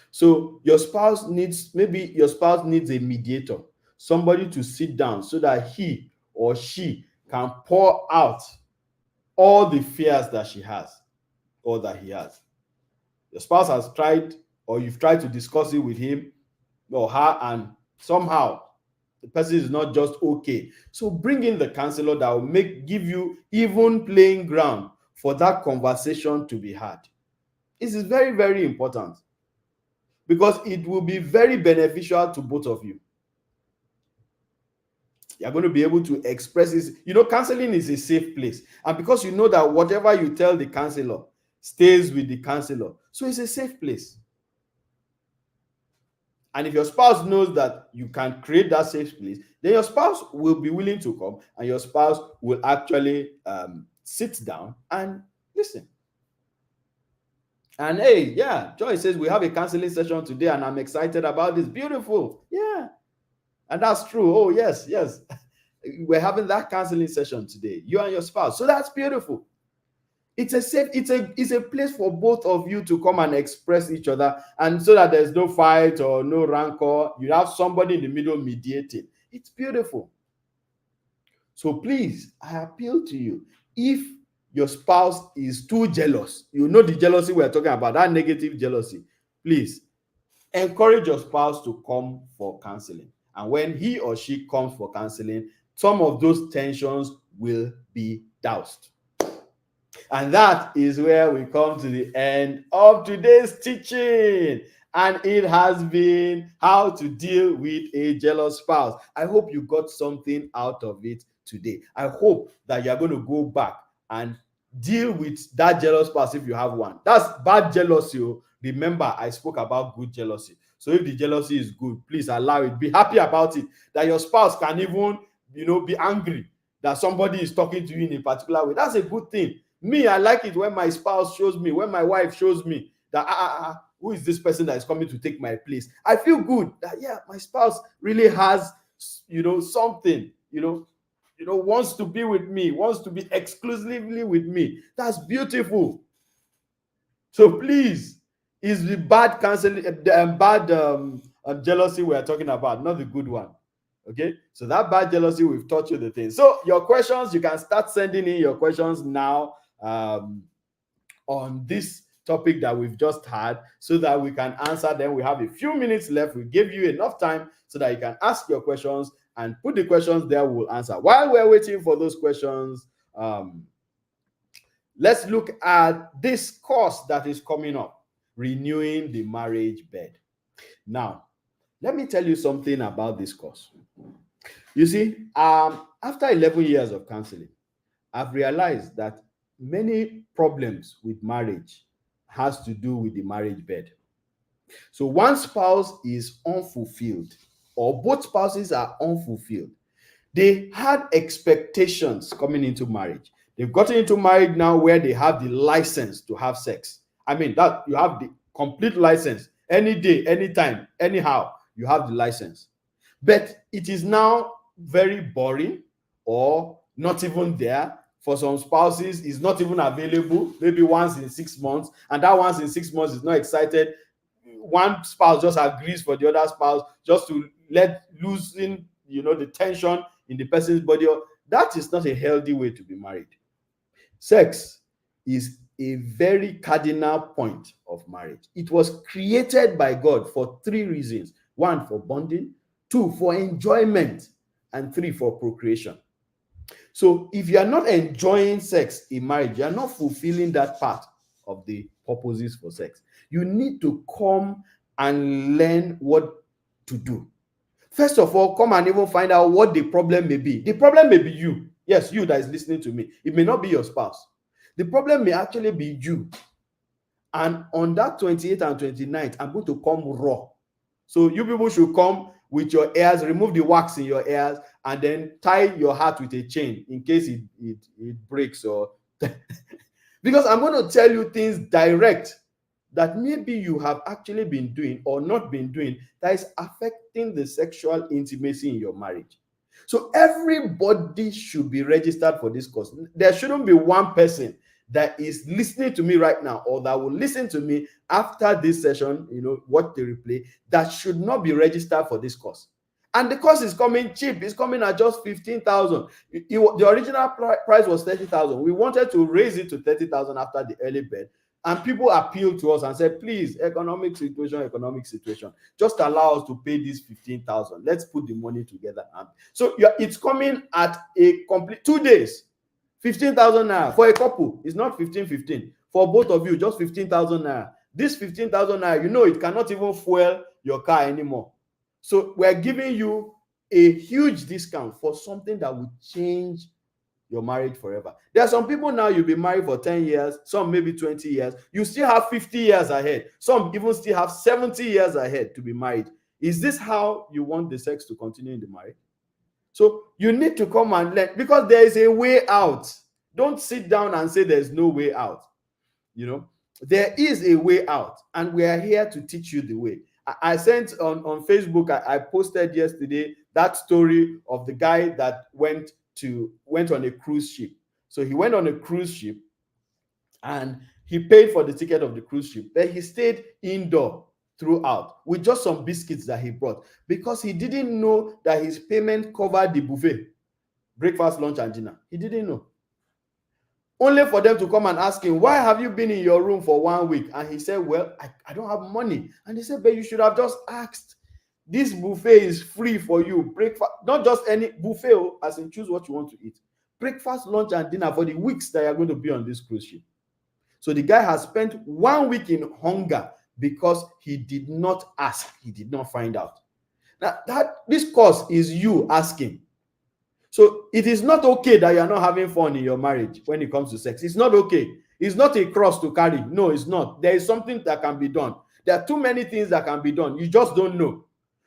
So maybe your spouse needs a mediator, somebody to sit down so that he or she can pour out all the fears that she has or that he has. Your spouse has tried, or you've tried to discuss it with him or her, and somehow the person is not just okay. So bring in the counselor that will give you even playing ground for that conversation to be had. This is very, very important because it will be very beneficial to both of you. You're going to be able to express this. Counseling is a safe place. And because you know that whatever you tell the counselor stays with the counselor, so it's a safe place. And if your spouse knows that you can create that safe place, then your spouse will be willing to come, and your spouse will actually sit down and listen. And hey, yeah, Joy says we have a counseling session today and I'm excited about this. Beautiful. Yeah. And that's true. Oh, yes, yes. We're having that counseling session today, you and your spouse. So that's beautiful. It's a safe, it's a place for both of you to come and express each other, and so that there's no fight or no rancor. You have somebody in the middle mediating. It's beautiful. So please, I appeal to you. If your spouse is too jealous, you know the jealousy we're talking about, that negative jealousy, please encourage your spouse to come for counseling. And when he or she comes for counseling, some of those tensions will be doused. And that is where we come to the end of today's teaching. And it has been how to deal with a jealous spouse. I hope you got something out of it today. I hope that you're going to go back and deal with that jealous spouse if you have one. That's bad jealousy. Remember, I spoke about good jealousy. So if the jealousy is good, please allow it. Be happy about it. That your spouse can even, be angry that somebody is talking to you in a particular way. That's a good thing. Me, I like it when my spouse shows me, when my wife shows me that who is this person that is coming to take my place? I feel good that my spouse really has something, wants to be with me, wants to be exclusively with me. That's beautiful. So please, is the bad counseling, bad jealousy we are talking about, not the good one. Okay, so that bad jealousy, we've taught you the thing. So your questions, you can start sending in your questions now on this topic that we've just had, so that we can answer them. We have a few minutes left. We give you enough time so that you can ask your questions and put the questions there. We'll answer. While we're waiting for those questions, let's look at this course that is coming up, Renewing the Marriage Bed. Now, let me tell you something about this course. You see, after 11 years of counseling, I've realized that many problems with marriage has to do with the marriage bed. So one spouse is unfulfilled, or both spouses are unfulfilled. They had expectations coming into marriage. They've gotten into marriage now where they have the license to have sex. I mean, that you have the complete license. Any day, anytime, anyhow, you have the license. But it is now very boring, or not even there. For some spouses, it's not even available, maybe once in 6 months, and that once in 6 months is not excited. One spouse just agrees for the other spouse just to let loosen, the tension in the person's body. That is not a healthy way to be married. Sex is a very cardinal point of marriage. It was created by God for 3 reasons: 1, for bonding; 2, for enjoyment; and 3, for procreation. So if you are not enjoying sex in marriage, you are not fulfilling that part of the purposes for sex. You need to come and learn what to do. First of all, come and even find out what the problem may be. The problem may be you. Yes, you that is listening to me. It may not be your spouse. The problem may actually be you. And on that 28th and 29th, I'm going to come raw. So you people should come with your ears, remove the wax in your ears, and then tie your heart with a chain in case it breaks. Or because I'm going to tell you things direct that maybe you have actually been doing or not been doing that is affecting the sexual intimacy in your marriage. So everybody should be registered for this course. There shouldn't be one person that is listening to me right now, or that will listen to me after this session, watch the replay, that should not be registered for this course. And the course is coming cheap. It's coming at just 15,000. The original price was 30,000. We wanted to raise it to 30,000 after the early bird. And people appealed to us and said, please, economic situation, just allow us to pay this 15,000. Let's put the money together. So it's coming at a complete 2 days. 15,000 naira for a couple. It's not 15. For both of you, just 15,000 naira. This 15,000 naira, it cannot even fuel your car anymore. So we're giving you a huge discount for something that will change your marriage forever. There are some people now, you'll be married for 10 years, some maybe 20 years. You still have 50 years ahead. Some even still have 70 years ahead to be married. Is this how you want the sex to continue in the marriage? So you need to come and learn, because there is a way out. Don't sit down and say there's no way out. There is a way out, and we are here to teach you the way. I sent on Facebook, I posted yesterday that story of the guy that went on a cruise ship. So he went on a cruise ship and he paid for the ticket of the cruise ship, but he stayed indoor throughout with just some biscuits that he brought, because he didn't know that his payment covered the buffet, breakfast, lunch, and dinner. He didn't know. Only for them to come and ask him, why have you been in your room for 1 week? And he said, well, I don't have money. And they said, but you should have just asked. This buffet is free for you. Breakfast, not just any buffet, as in choose what you want to eat. Breakfast, lunch, and dinner for the weeks that you're going to be on this cruise ship. So the guy has spent 1 week in hunger because he did not ask. He did not find out. Now, this course is you asking. So it is not okay that you are not having fun in your marriage when it comes to sex. It's not okay. It's not a cross to carry. No, it's not. There is something that can be done. There are too many things that can be done. You just don't know.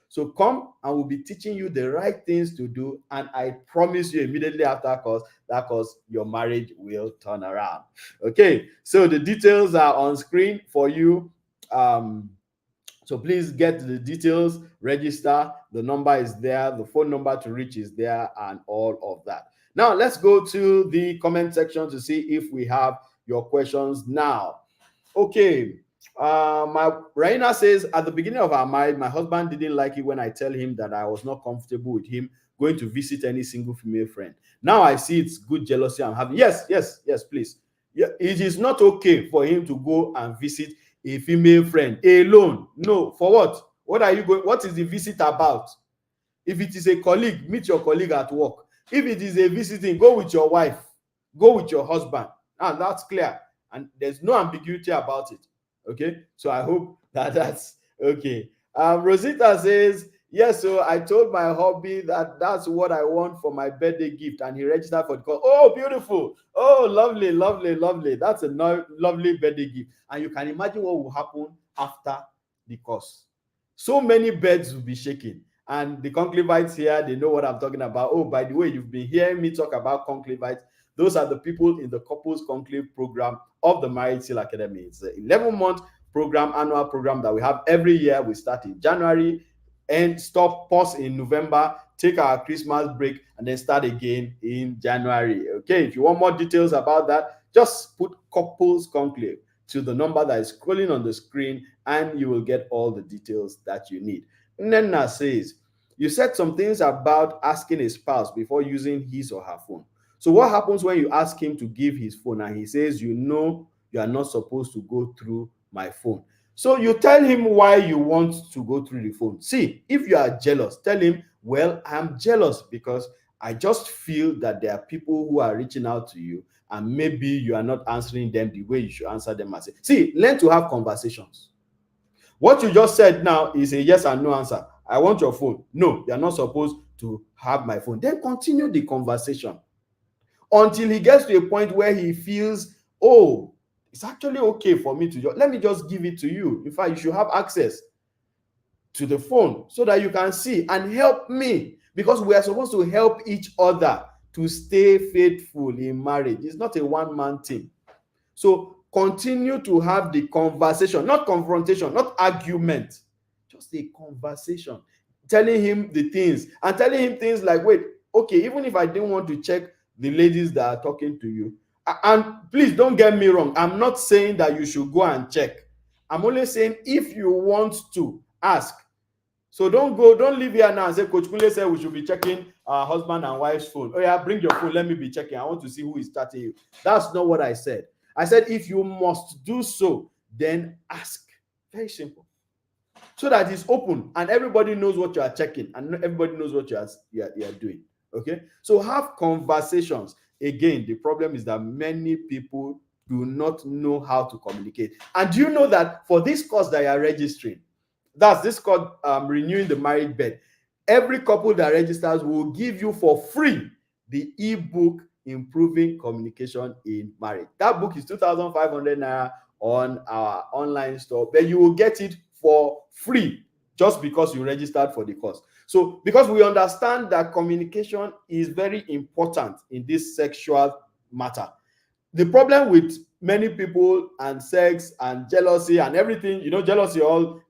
So come and we'll be teaching you the right things to do. And I promise you, immediately after that course, your marriage will turn around. Okay, so the details are on screen for you. So please get the details, register. The number is there. The phone number to reach is there, and all of that. Now, let's go to the comment section to see if we have your questions now. Okay. My Raina says, at the beginning of our marriage, my husband didn't like it when I tell him that I was not comfortable with him going to visit any single female friend. Now I see it's good jealousy I'm having. Yes, please. Yeah, it is not okay for him to go and visit a female friend alone. No, for what? What are you going? What is the visit about? If it is a colleague, meet your colleague at work. If it is a visiting, go with your wife, go with your husband. And that's clear. And there's no ambiguity about it. Okay, so I hope that's okay. Rosita says, yes, so I told my hubby that that's what I want for my birthday gift, and he registered for the course. Oh, beautiful. Oh, lovely, lovely, lovely. That's a lovely birthday gift. And you can imagine what will happen after the course. So many beds will be shaking. And the conclavites here, they know what I'm talking about. Oh, by the way, you've been hearing me talk about conclavites. Those are the people in the couples conclave program of the Marriage Seal Academy. It's an 11-month program, annual program that we have every year. We start in January and pause in November, take our Christmas break, and then start again in January. Okay, if you want more details about that, just put couples conclave to the number that is scrolling on the screen, and you will get all the details that you need. Nena says, you said some things about asking a spouse before using his or her phone. So what happens when you ask him to give his phone and he says, you know, you are not supposed to go through my phone? So you tell him why you want to go through the phone. See, if you are jealous, tell him, well, I'm jealous because I just feel that there are people who are reaching out to you and maybe you are not answering them the way you should answer them. See, learn to have conversations. What you just said now is a yes and no answer. I want your phone. No, you are not supposed to have my phone. Then continue the conversation until he gets to a point where he feels, oh, it's actually okay for me to let me just give it to you. In fact, you should have access to the phone so that you can see and help me, because we are supposed to help each other to stay faithful in marriage. It's not a one-man thing. So continue to have the conversation, not confrontation, not argument, just a conversation, telling him the things and telling him things like, wait, okay, even if I didn't want to check the ladies that are talking to you, and please don't get me wrong, I'm not saying that you should go and check. I'm only saying if you want to ask. So don't leave here now and say, Coach Kule said we should be checking our husband and wife's phone. Oh yeah, bring your phone, let me be checking. I want to see who is chatting you. That's not what I said. I said if you must do so, then ask. Very simple. So that it's open and everybody knows what you are checking and everybody knows what you are doing. Okay, so have conversations. Again, the problem is that many people do not know how to communicate. And do you know that for this course that you are registering, that's this called renewing the marriage bed, every couple that registers will give you for free the ebook Improving Communication in Marriage. That book is 2,500 naira on our online store, but you will get it for free just because you registered for the course. So because we understand that communication is very important in this sexual matter. The problem with many people and sex and jealousy and everything, jealousy,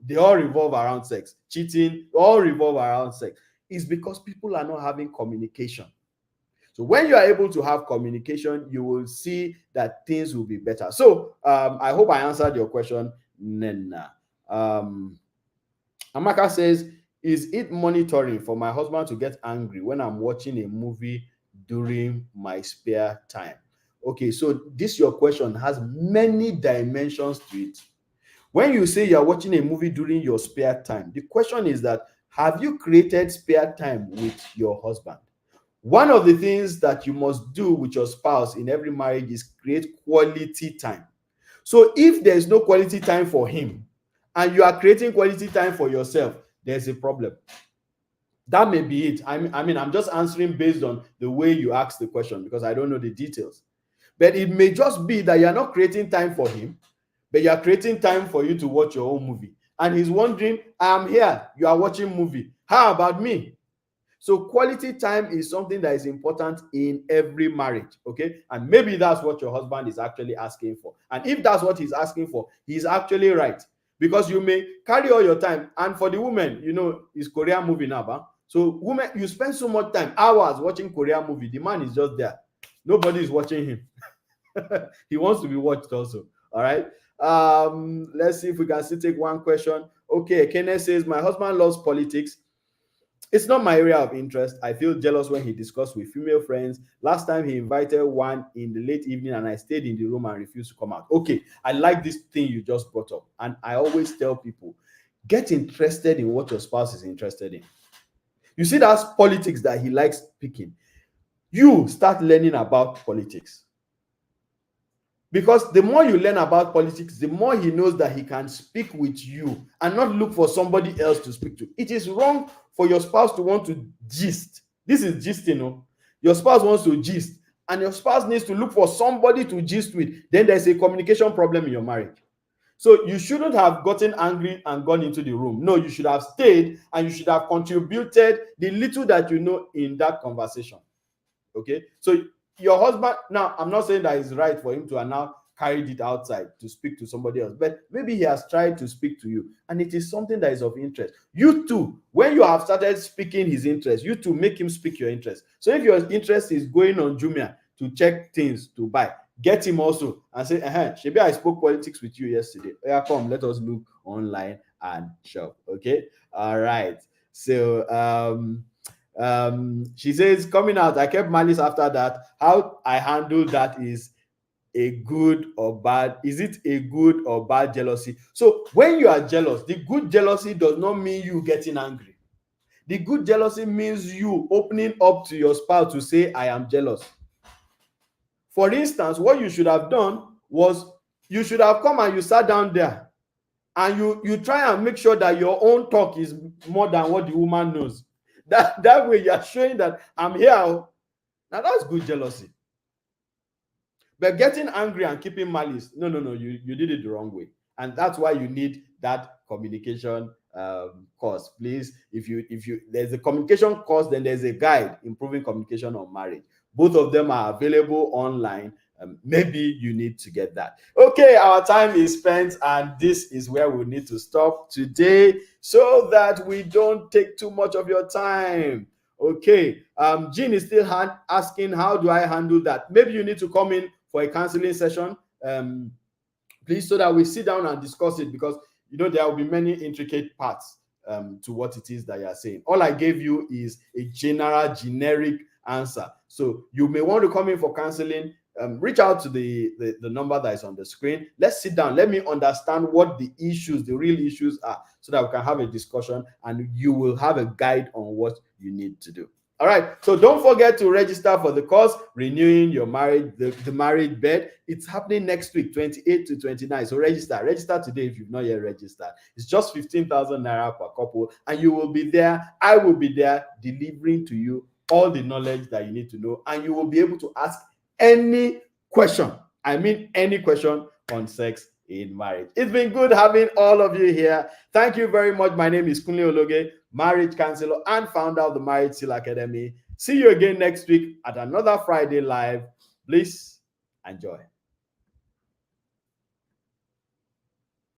they all revolve around sex. Cheating, all revolve around sex. Is because people are not having communication. So when you are able to have communication, you will see that things will be better. So I hope I answered your question, Nena. Amaka says, is it monitoring for my husband to get angry when I'm watching a movie during my spare time? Okay, so this your question has many dimensions to it. When you say you're watching a movie during your spare time, the question is that, have you created spare time with your husband? One of the things that you must do with your spouse in every marriage is create quality time. So if there's no quality time for him and you are creating quality time for yourself, there's a problem. That may be it. I mean, I'm just answering based on the way you ask the question because I don't know the details. But it may just be that you're not creating time for him, but you're creating time for you to watch your own movie. And he's wondering, I'm here, you are watching movie. How about me? So quality time is something that is important in every marriage, okay? And maybe that's what your husband is actually asking for. And if that's what he's asking for, he's actually right. Because you may carry all your time. And for the women, it's Korean movie now, huh? So women, you spend so much time, hours watching Korean movie. The man is just there. Nobody is watching him. He wants to be watched also. All right. Let's see if we can still take one question. Okay, Kenneth says, my husband loves politics. It's not my area of interest. I feel jealous when he discussed with female friends. Last time he invited one in the late evening and I stayed in the room and refused to come out. Okay, I like this thing you just brought up. And I always tell people, get interested in what your spouse is interested in. You see, that's politics that he likes speaking. You start learning about politics. Because the more you learn about politics, the more he knows that he can speak with you and not look for somebody else to speak to. It is wrong for your spouse to want to gist. This is gisting. Your spouse wants to gist, and your spouse needs to look for somebody to gist with. Then there's a communication problem in your marriage. So you shouldn't have gotten angry and gone into the room. No, you should have stayed and you should have contributed the little that you know in that conversation. Okay? So your husband, now I'm not saying that it's right for him to now carried it outside to speak to somebody else, but maybe he has tried to speak to you and it is something that is of interest. You too, when you have started speaking his interest, you too make him speak your interest. So if your interest is going on Jumia to check things to buy, get him also and say, Shebi, I spoke politics with you yesterday. Yeah, come, let us look online and shop. Okay, all right. So she says, coming out, I kept malice after that. How I handle that is a good or bad. Is it a good or bad jealousy? So when you are jealous, the good jealousy does not mean you getting angry. The good jealousy means you opening up to your spouse to say, I am jealous. For instance, what you should have done was you should have come and you sat down there and you try and make sure that your own talk is more than what the woman knows. That way you are showing that I'm here. Now that's good jealousy. But getting angry and keeping malice, no, you did it the wrong way. And that's why you need that communication course. Please, if you there's a communication course, then there's a guide, Improving Communication on Marriage. Both of them are available online. Maybe you need to get that. Okay, our time is spent, and this is where we need to stop today so that we don't take too much of your time. Okay, Jean is still asking, how do I handle that? Maybe you need to come in for a counseling session, please, so that we sit down and discuss it, because there will be many intricate parts to what it is that you are saying. All I gave you is a generic answer. So you may want to come in for counseling. Reach out to the number that is on the screen. Let's sit down. Let me understand what the real issues are, so that we can have a discussion and you will have a guide on what you need to do. All right. So don't forget to register for the course, Renewing Your Marriage, the Marriage Bed. It's happening next week, 28 to 29. So register today if you've not yet registered. It's just 15,000 naira per couple, and you will be there. I will be there delivering to you all the knowledge that you need to know, and you will be able to ask any question. I mean, any question on sex in marriage. It's been good having all of you here. Thank you very much. My name is Kunle Ologe, marriage counselor and founder of the Marriage Seal Academy. See you again next week at another Friday Live. Please enjoy.